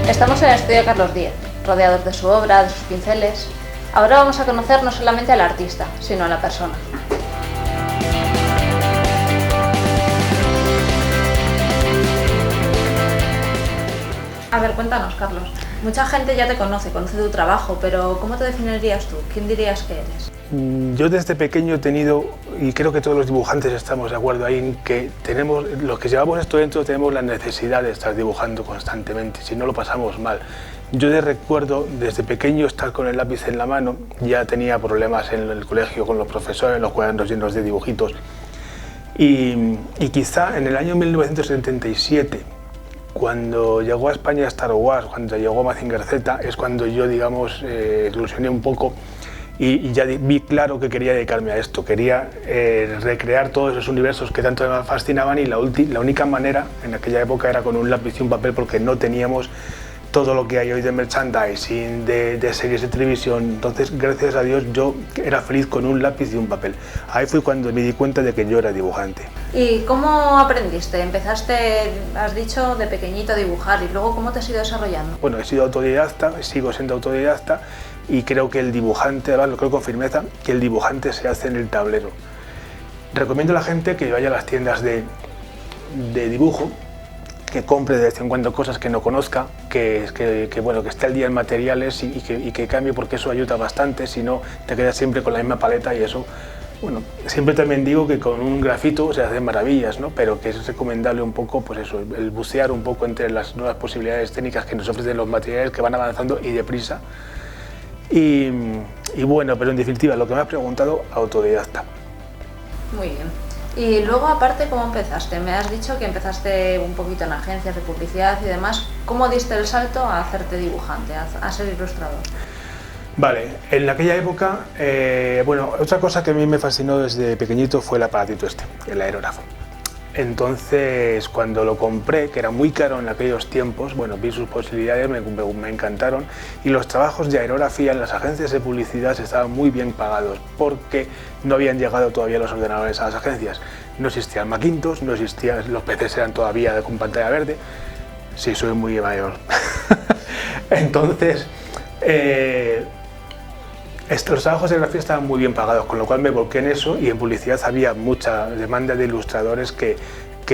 Estamos en el estudio de Carlos Díez, rodeados de su obra, de sus pinceles. Ahora vamos a conocer no solamente al artista, sino a la persona. A ver, cuéntanos, Carlos. Mucha gente ya te conoce tu trabajo, pero ¿cómo te definirías tú? ¿Quién dirías que eres? Yo desde pequeño he tenido, y creo que todos los dibujantes estamos de acuerdo ahí, en que tenemos, los que llevamos esto dentro tenemos la necesidad de estar dibujando constantemente, si no lo pasamos mal. Yo recuerdo desde pequeño estar con el lápiz en la mano, ya tenía problemas en el colegio con los profesores, los cuadernos llenos de dibujitos, y quizá en el año 1977, cuando llegó a España Star Wars, cuando llegó Mazinger Z, es cuando yo, digamos, eclosioné un poco y ya vi claro que quería dedicarme a esto. Quería recrear todos esos universos que tanto me fascinaban, y la única manera en aquella época era con un lápiz y un papel, porque no teníamos todo lo que hay hoy de merchandising, de series de televisión. Entonces, gracias a Dios, yo era feliz con un lápiz y un papel. Ahí fue cuando me di cuenta de que yo era dibujante. ¿Y cómo aprendiste? Empezaste, has dicho, de pequeñito a dibujar, y luego ¿cómo te has ido desarrollando? Bueno, he sido autodidacta, sigo siendo autodidacta, y creo que el dibujante, además lo creo con firmeza, que el dibujante se hace en el tablero. Recomiendo a la gente que vaya a las tiendas de dibujo, que compre de vez en cuando cosas que no conozca, que esté al día en materiales y que cambie, porque eso ayuda bastante. Si no, te quedas siempre con la misma paleta, y eso, bueno, siempre también digo que con un grafito se hacen maravillas, ¿no? Pero que es recomendable un poco, pues eso, el bucear un poco entre las nuevas posibilidades técnicas que nos ofrecen los materiales, que van avanzando y deprisa. Y bueno, pero en definitiva, lo que me has preguntado, autodidacta. Muy bien. Y luego, aparte, ¿cómo empezaste? Me has dicho que empezaste un poquito en agencias de publicidad y demás. ¿Cómo diste el salto a hacerte dibujante, a ser ilustrador? Vale, en aquella época, bueno, otra cosa que a mí me fascinó desde pequeñito fue el aparatito este, el aerógrafo. Entonces, cuando lo compré, que era muy caro en aquellos tiempos, bueno, vi sus posibilidades, me encantaron, y los trabajos de aerografía en las agencias de publicidad estaban muy bien pagados, porque no habían llegado todavía los ordenadores a las agencias. No existían Macintosh, no existían, los PCs eran todavía con pantalla verde. Sí, soy muy mayor. Entonces, los trabajos de grafía estaban muy bien pagados, con lo cual me volqué en eso, y en publicidad había mucha demanda de ilustradores que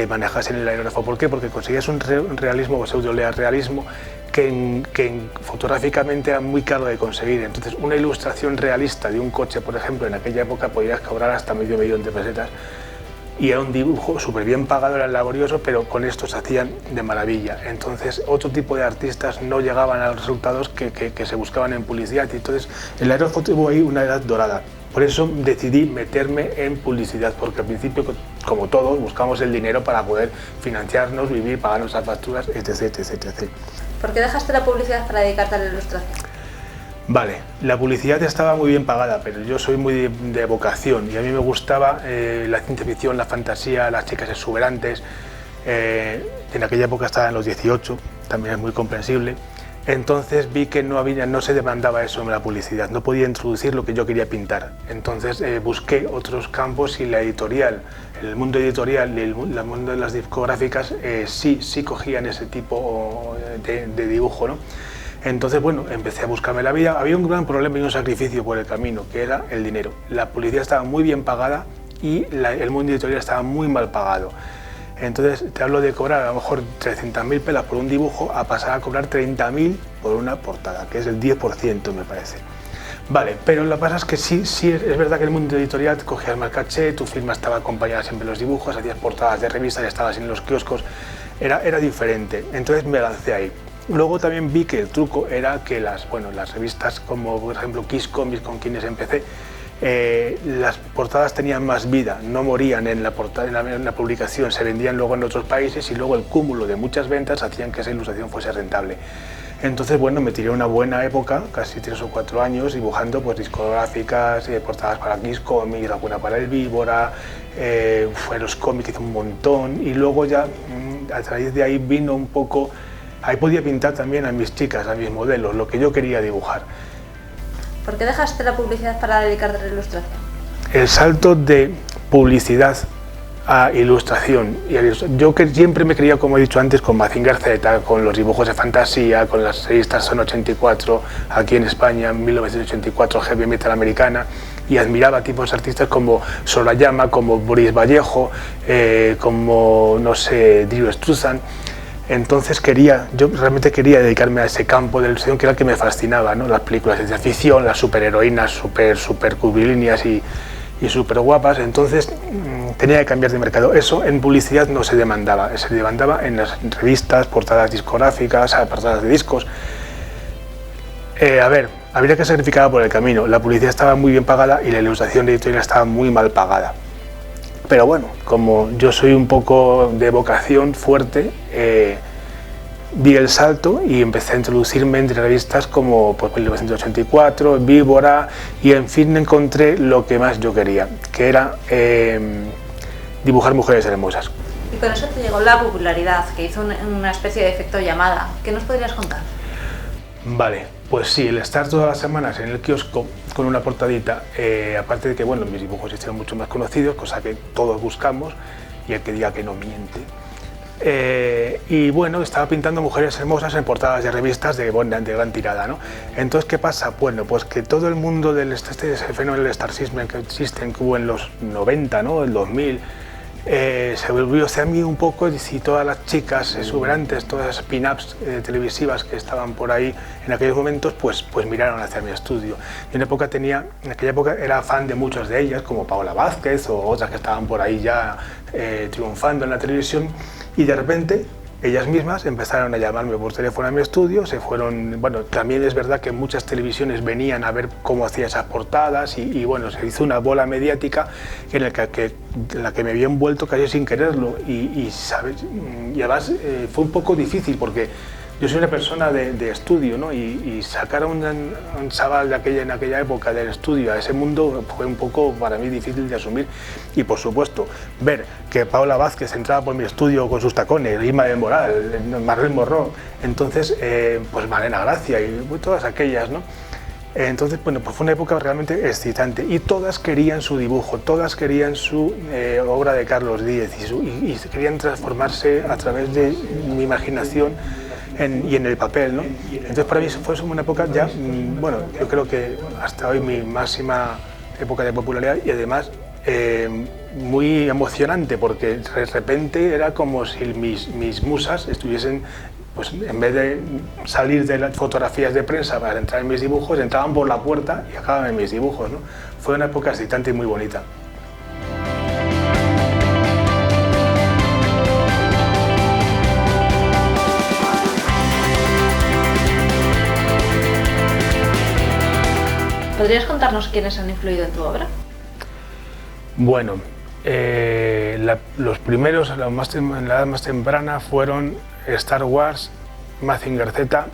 manejasen el aerógrafo. ¿Por qué? Porque conseguías un realismo o pseudo-realismo que fotográficamente era muy caro de conseguir. Entonces, una ilustración realista de un coche, por ejemplo, en aquella época podías cobrar hasta $500.000 de pesetas, y era un dibujo súper bien pagado, era laborioso, pero con esto se hacían de maravilla. Entonces, otro tipo de artistas no llegaban a los resultados que se buscaban en publicidad, y entonces el aerógrafo tuvo ahí una edad dorada. Por eso decidí meterme en publicidad, porque al principio, como todos, buscamos el dinero para poder financiarnos, vivir, pagar nuestras facturas, etc, etc, etc. ¿Por qué dejaste la publicidad para dedicarte a la ilustración? Vale, la publicidad estaba muy bien pagada, pero yo soy muy de vocación, y a mí me gustaba la ciencia ficción, la fantasía, las chicas exuberantes. En aquella época estaba en los 18, también es muy comprensible. Entonces vi que no se demandaba eso en la publicidad, no podía introducir lo que yo quería pintar. Entonces busqué otros campos, y la editorial, el mundo editorial y el mundo de las discográficas sí cogían ese tipo de dibujo, ¿no? Entonces, bueno, empecé a buscarme la vida. Había un gran problema y un sacrificio por el camino, que era el dinero. La publicidad estaba muy bien pagada y el mundo editorial estaba muy mal pagado. Entonces, te hablo de cobrar a lo mejor 300.000 pelas por un dibujo, a pasar a cobrar 30.000 por una portada, que es el 10%, me parece. Vale, pero lo que pasa es que sí es verdad que el mundo editorial cogías más caché, tu firma estaba acompañada siempre en los dibujos, hacías portadas de revistas, estabas en los kioscos, era diferente. Entonces me lancé ahí. Luego también vi que el truco era que las revistas como por ejemplo Kiss Comics, con quienes empecé, las portadas tenían más vida, no morían en la publicación, se vendían luego en otros países, y luego el cúmulo de muchas ventas hacían que esa ilustración fuese rentable. Entonces, bueno, me tiré una buena época, casi 3 o 4 años, dibujando pues discográficas, portadas para Kiss Comics, alguna para El Víbora, los cómics hice un montón, y luego ya a través de ahí vino un poco. Ahí podía pintar también a mis chicas, a mis modelos, lo que yo quería dibujar. ¿Por qué dejaste la publicidad para dedicarte a la ilustración? El salto de publicidad a ilustración. Yo que siempre me creía, como he dicho antes, con Mazinger Z, con los dibujos de fantasía, con las revistas Son 84, aquí en España, en 1984, Heavy Metal Americana, y admiraba a tipos de artistas como Sorayama, como Boris Vallejo, como, no sé, Drew Struzan. Entonces yo realmente quería dedicarme a ese campo de ilustración, que era el que me fascinaba, ¿no? Las películas de ciencia ficción, las superheroínas super curvilíneas y súper guapas. Entonces tenía que cambiar de mercado. Eso en publicidad no se demandaba, se demandaba en las revistas, portadas discográficas, portadas de discos. Habría que sacrificar por el camino. La publicidad estaba muy bien pagada y la ilustración editorial estaba muy mal pagada. Pero bueno, como yo soy un poco de vocación fuerte, di el salto y empecé a introducirme entre revistas como pues, 1984, Víbora, y en fin encontré lo que más yo quería, que era dibujar mujeres hermosas. Y con eso te llegó la popularidad, que hizo una especie de efecto llamada. ¿Qué nos podrías contar? Vale, pues sí, el estar todas las semanas en el kiosco con una portadita, aparte de que bueno, mis dibujos se hicieron mucho más conocidos, cosa que todos buscamos, y el que diga que no miente. Y bueno, estaba pintando mujeres hermosas en portadas de revistas de gran tirada, ¿no? Entonces, ¿qué pasa? Bueno, pues que todo el mundo del fenómeno del Star System que hubo en los 90, ¿no? El 2000, se volvió hacia mí un poco, y si todas las chicas exuberantes, todas esas pin-ups televisivas que estaban por ahí en aquellos momentos, pues miraron hacia mi estudio. Y en aquella época era fan de muchas de ellas, como Paola Vázquez o otras que estaban por ahí ya triunfando en la televisión, y de repente ellas mismas empezaron a llamarme por teléfono a mi estudio, se fueron, bueno, también es verdad que muchas televisiones venían a ver cómo hacía esas portadas y bueno, se hizo una bola mediática en la que me había envuelto casi sin quererlo ¿sabes? Y además fue un poco difícil porque yo soy una persona de estudio, ¿no? Y sacar a un chaval en aquella época del estudio a ese mundo fue un poco para mí difícil de asumir. Y por supuesto, ver que Paola Vázquez entraba por mi estudio con sus tacones, Irma de Moral, Marilyn Monroe, entonces pues Malena Gracia y todas aquellas, ¿no? Entonces, bueno, pues fue una época realmente excitante y todas querían su dibujo, todas querían su obra de Carlos Díez y querían transformarse a través de mi imaginación y en el papel, ¿no? Entonces para mí fue una época ya, bueno, yo creo que hasta hoy mi máxima época de popularidad y además muy emocionante porque de repente era como si mis musas estuviesen, pues en vez de salir de las fotografías de prensa para entrar en mis dibujos, entraban por la puerta y acababan en mis dibujos, ¿no? Fue una época excitante y muy bonita. ¿Podrías contarnos quiénes han influido en tu obra? Bueno, los primeros, en la edad más temprana, fueron Star Wars, Mazinger Z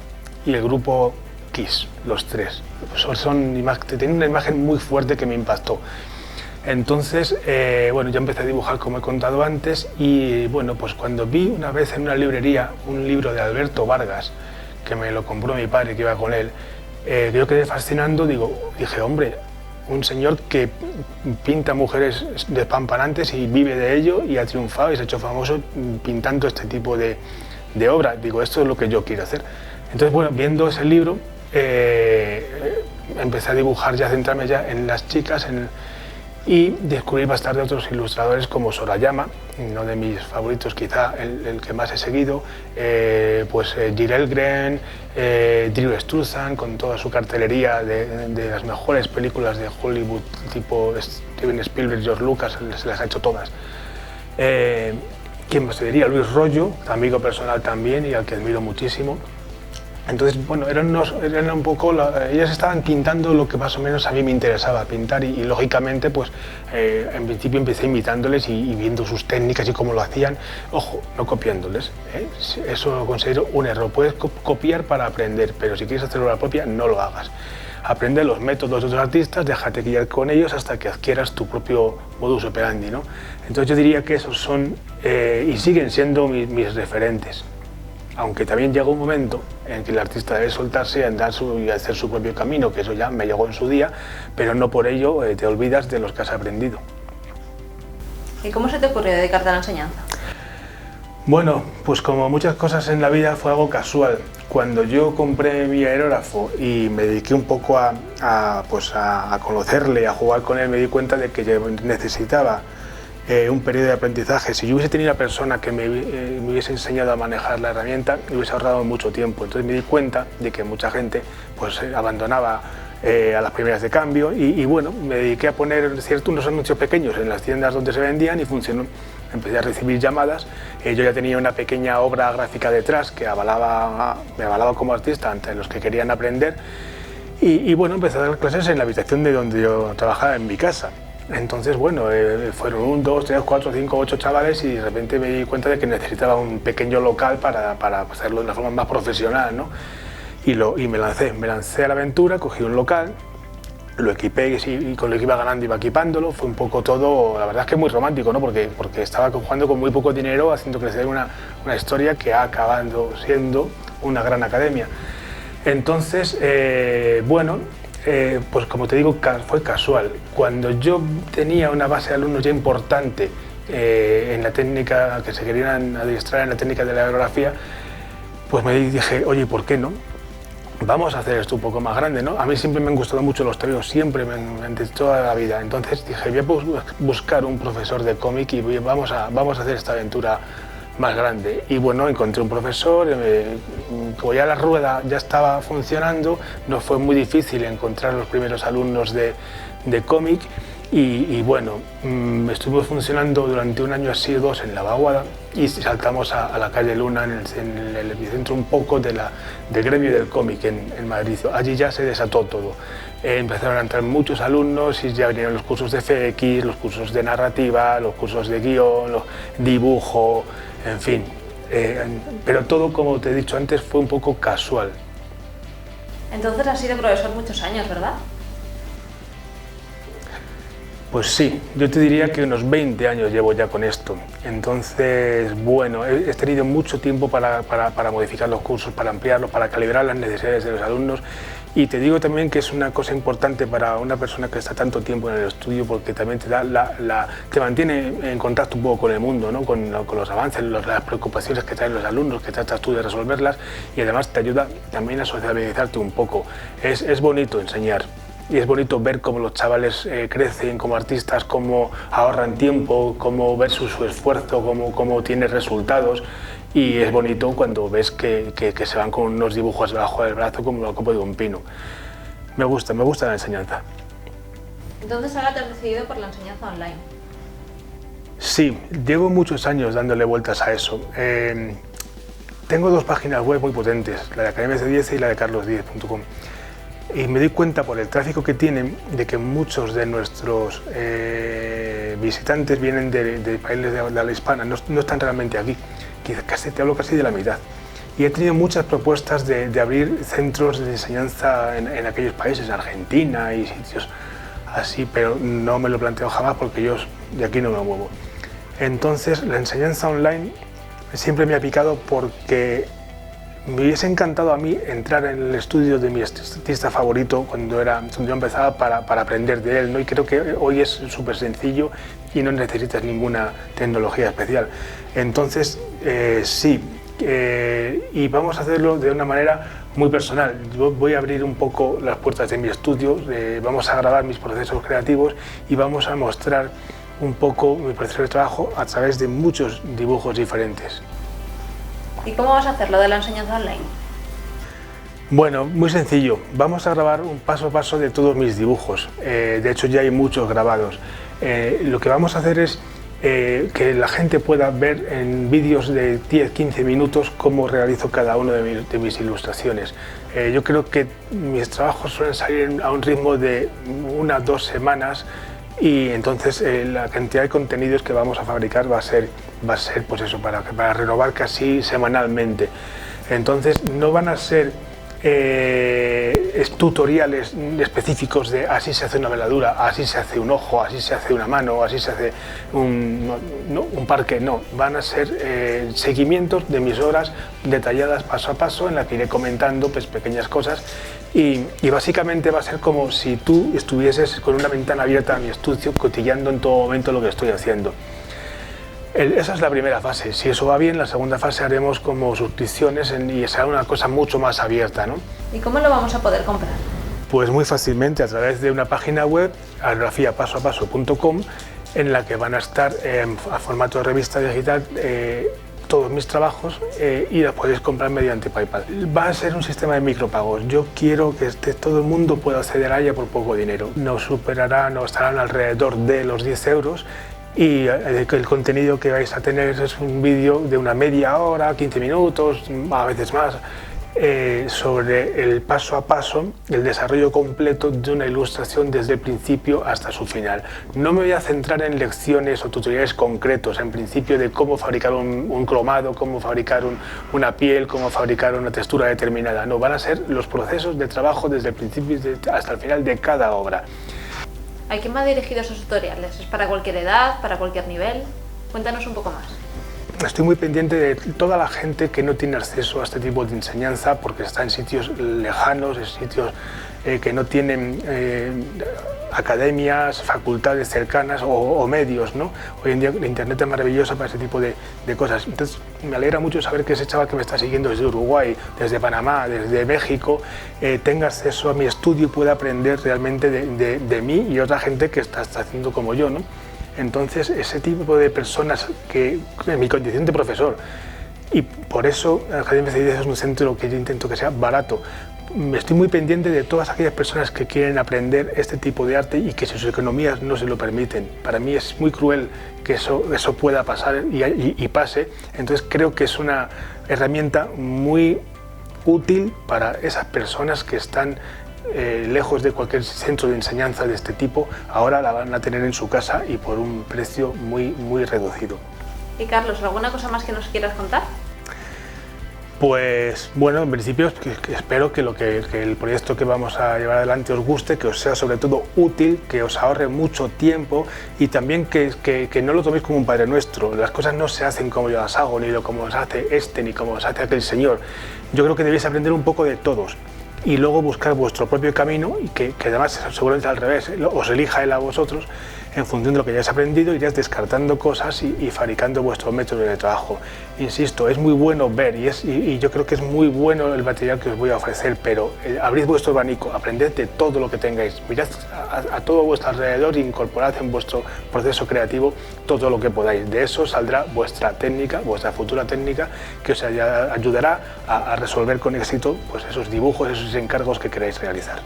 y el grupo Kiss, los tres. Tienen una imagen muy fuerte que me impactó. Entonces, bueno, yo empecé a dibujar como he contado antes y bueno, pues cuando vi una vez en una librería un libro de Alberto Vargas, que me lo compró mi padre que iba con él, yo quedé fascinando, dije, hombre, un señor que pinta mujeres despampanantes y vive de ello y ha triunfado y se ha hecho famoso pintando este tipo de obra. Digo, esto es lo que yo quiero hacer. Entonces, bueno, viendo ese libro, empecé a dibujar, ya a centrarme ya en las chicas y descubrí más tarde otros ilustradores como Sorayama, uno de mis favoritos, quizá el que más he seguido, pues Jirel Gren, Drew Struzan, con toda su cartelería de las mejores películas de Hollywood, tipo Steven Spielberg, George Lucas, se las ha hecho todas. ¿Quién más te diría? Luis Rollo, amigo personal también y al que admiro muchísimo. Entonces, bueno, eran un poco, ellas estaban pintando lo que más o menos a mí me interesaba pintar y lógicamente, pues en principio empecé imitándoles y viendo sus técnicas y cómo lo hacían. Ojo, no copiándoles, ¿eh? Eso lo considero un error. Puedes copiar para aprender, pero si quieres hacerlo a la propia, no lo hagas. Aprende los métodos de otros artistas, déjate guiar con ellos hasta que adquieras tu propio modus operandi, ¿no? Entonces yo diría que esos son y siguen siendo mis referentes. Aunque también llega un momento en que el artista debe soltarse, andar y hacer su propio camino, que eso ya me llegó en su día, pero no por ello te olvidas de los que has aprendido. ¿Y cómo se te ocurrió dedicarte a la enseñanza? Bueno, pues como muchas cosas en la vida fue algo casual. Cuando yo compré mi aerógrafo y me dediqué un poco a conocerle, a jugar con él, me di cuenta de que yo necesitaba un periodo de aprendizaje. Si yo hubiese tenido una persona que me hubiese enseñado a manejar la herramienta, me hubiese ahorrado mucho tiempo. Entonces me di cuenta de que mucha gente pues, abandonaba a las primeras de cambio y bueno, me dediqué a poner unos anuncios pequeños en las tiendas donde se vendían y funcionó. Empecé a recibir llamadas, yo ya tenía una pequeña obra gráfica detrás que me avalaba como artista ante los que querían aprender y bueno, empecé a dar clases en la habitación de donde yo trabajaba en mi casa. Entonces, bueno, fueron 1, 2, 3, 4, 5, 8 chavales y de repente me di cuenta de que necesitaba un pequeño local para hacerlo de una forma más profesional, ¿no? Y me lancé a la aventura, cogí un local, lo equipé y con lo que iba ganando iba equipándolo. Fue un poco todo, la verdad es que muy romántico, ¿no? Porque estaba jugando con muy poco dinero, haciendo crecer una historia que ha acabado siendo una gran academia. Entonces, bueno, pues como te digo, fue casual. Cuando yo tenía una base de alumnos ya importante en la técnica, que se querían adiestrar en la técnica de la aerografía, pues me dije, oye, ¿por qué no? Vamos a hacer esto un poco más grande, ¿no? A mí siempre me han gustado mucho los toreros, siempre, durante toda la vida. Entonces dije, voy a buscar un profesor de cómic y vamos a hacer esta aventura más grande. Y bueno, encontré un profesor, como ya la rueda ya estaba funcionando, no fue muy difícil encontrar los primeros alumnos de cómic. Y bueno, estuvimos funcionando durante 1 año así o 2 en la vaguada y saltamos a la calle Luna, en el epicentro un poco del gremio del cómic en Madrid. Allí ya se desató todo. Empezaron a entrar muchos alumnos y ya vinieron los cursos de FX, los cursos de narrativa, los cursos de guión, dibujo, en fin. Pero todo, como te he dicho antes, fue un poco casual. Entonces has sido profesor muchos años, ¿verdad? Pues sí, yo te diría que unos 20 años llevo ya con esto. Entonces, bueno, he tenido mucho tiempo para modificar los cursos, para ampliarlos, para calibrar las necesidades de los alumnos. Y te digo también que es una cosa importante para una persona que está tanto tiempo en el estudio, porque también te mantiene en contacto un poco con el mundo, ¿no? con los avances, las preocupaciones que traen los alumnos, que tratas tú de resolverlas, y además te ayuda también a sociabilizarte un poco. Es bonito enseñar. Y es bonito ver cómo los chavales crecen como artistas, cómo ahorran tiempo, cómo ver su esfuerzo, cómo tienen resultados. Y es bonito cuando ves que se van con unos dibujos debajo del brazo como la copa de un pino. Me gusta la enseñanza. Entonces ahora te has decidido por la enseñanza online. Sí, llevo muchos años dándole vueltas a eso. Tengo 2 páginas web muy potentes, la de Academia C10 y la de carlos10.com. Y me doy cuenta por el tráfico que tienen de que muchos de nuestros visitantes vienen de países de habla hispana, no están realmente aquí, te hablo casi de la mitad. Y he tenido muchas propuestas de abrir centros de enseñanza en aquellos países, en Argentina y sitios así, pero no me lo planteo jamás porque yo de aquí no me muevo. Entonces la enseñanza online siempre me ha picado porque me hubiese encantado a mí entrar en el estudio de mi artista favorito cuando yo empezaba para aprender de él, ¿no? Y creo que hoy es súper sencillo y no necesitas ninguna tecnología especial. Entonces, sí, y vamos a hacerlo de una manera muy personal. Yo voy a abrir un poco las puertas de mi estudio, vamos a grabar mis procesos creativos y vamos a mostrar un poco mi proceso de trabajo a través de muchos dibujos diferentes. ¿Y cómo vas a hacer lo de la enseñanza online? Bueno, muy sencillo. Vamos a grabar un paso a paso de todos mis dibujos. De hecho, ya hay muchos grabados. Lo que vamos a hacer es que la gente pueda ver en vídeos de 10-15 minutos cómo realizo cada uno de mis ilustraciones. Yo creo que mis trabajos suelen salir a un ritmo de 1 o 2 semanas y entonces la cantidad de contenidos que vamos a fabricar va a ser pues eso, para renovar casi semanalmente. Entonces no van a ser tutoriales específicos de así se hace una veladura, así se hace un ojo, así se hace una mano, así se hace un parque, no, van a ser seguimientos de mis obras detalladas paso a paso en las que iré comentando pues, pequeñas cosas y básicamente va a ser como si tú estuvieses con una ventana abierta a mi estudio cotilleando en todo momento lo que estoy haciendo. Esa es la primera fase. Si eso va bien, la segunda fase haremos como suscripciones y será una cosa mucho más abierta, ¿no? ¿Y cómo lo vamos a poder comprar? Pues muy fácilmente a través de una página web, aerografiapasoapaso.com, en la que van a estar a formato de revista digital todos mis trabajos y los podéis comprar mediante PayPal. Va a ser un sistema de micropagos. Yo quiero que todo el mundo pueda acceder a ella por poco dinero. Nos estarán alrededor de los 10 euros y el contenido que vais a tener es un vídeo de una media hora, 15 minutos, a veces más, sobre el paso a paso, el desarrollo completo de una ilustración desde el principio hasta su final. No me voy a centrar en lecciones o tutoriales concretos, en principio de cómo fabricar un cromado, cómo fabricar una piel, cómo fabricar una textura determinada. No, van a ser los procesos de trabajo desde el principio hasta el final de cada obra. ¿A quién va dirigido esos tutoriales? ¿Es para cualquier edad, para cualquier nivel? Cuéntanos un poco más. Estoy muy pendiente de toda la gente que no tiene acceso a este tipo de enseñanza porque está en sitios lejanos, en sitios que no tienen academias, facultades cercanas o medios, ¿no? Hoy en día la internet es maravillosa para ese tipo de cosas. Entonces me alegra mucho saber que ese chaval que me está siguiendo desde Uruguay, desde Panamá, desde México, tenga acceso a mi estudio y pueda aprender realmente de mí y otra gente que está haciendo como yo, ¿no? Entonces, ese tipo de personas que, en mi condición de profesor, y por eso el Jardín Mercedes es un centro que yo intento que sea barato, estoy muy pendiente de todas aquellas personas que quieren aprender este tipo de arte y que sus economías no se lo permiten. Para mí es muy cruel que eso pueda pasar y pase, entonces creo que es una herramienta muy útil para esas personas que están lejos de cualquier centro de enseñanza de este tipo. Ahora la van a tener en su casa y por un precio muy, muy reducido. Y Carlos, ¿alguna cosa más que nos quieras contar? Pues bueno, en principio espero que el proyecto que vamos a llevar adelante os guste, que os sea sobre todo útil, que os ahorre mucho tiempo y también que no lo toméis como un Padre Nuestro. Las cosas no se hacen como yo las hago, ni como las hace este, ni como las hace aquel señor. Yo creo que debéis aprender un poco de todos y luego buscar vuestro propio camino y que además seguramente al revés, os elija él a vosotros en función de lo que hayáis aprendido, iréis descartando cosas y fabricando vuestro método de trabajo. Insisto, es muy bueno ver y yo creo que es muy bueno el material que os voy a ofrecer, pero abrid vuestro abanico, aprended de todo lo que tengáis, mirad a todo vuestro alrededor e incorporad en vuestro proceso creativo todo lo que podáis. De eso saldrá vuestra técnica, vuestra futura técnica, que os ayudará a resolver con éxito pues esos dibujos, esos encargos que queráis realizar.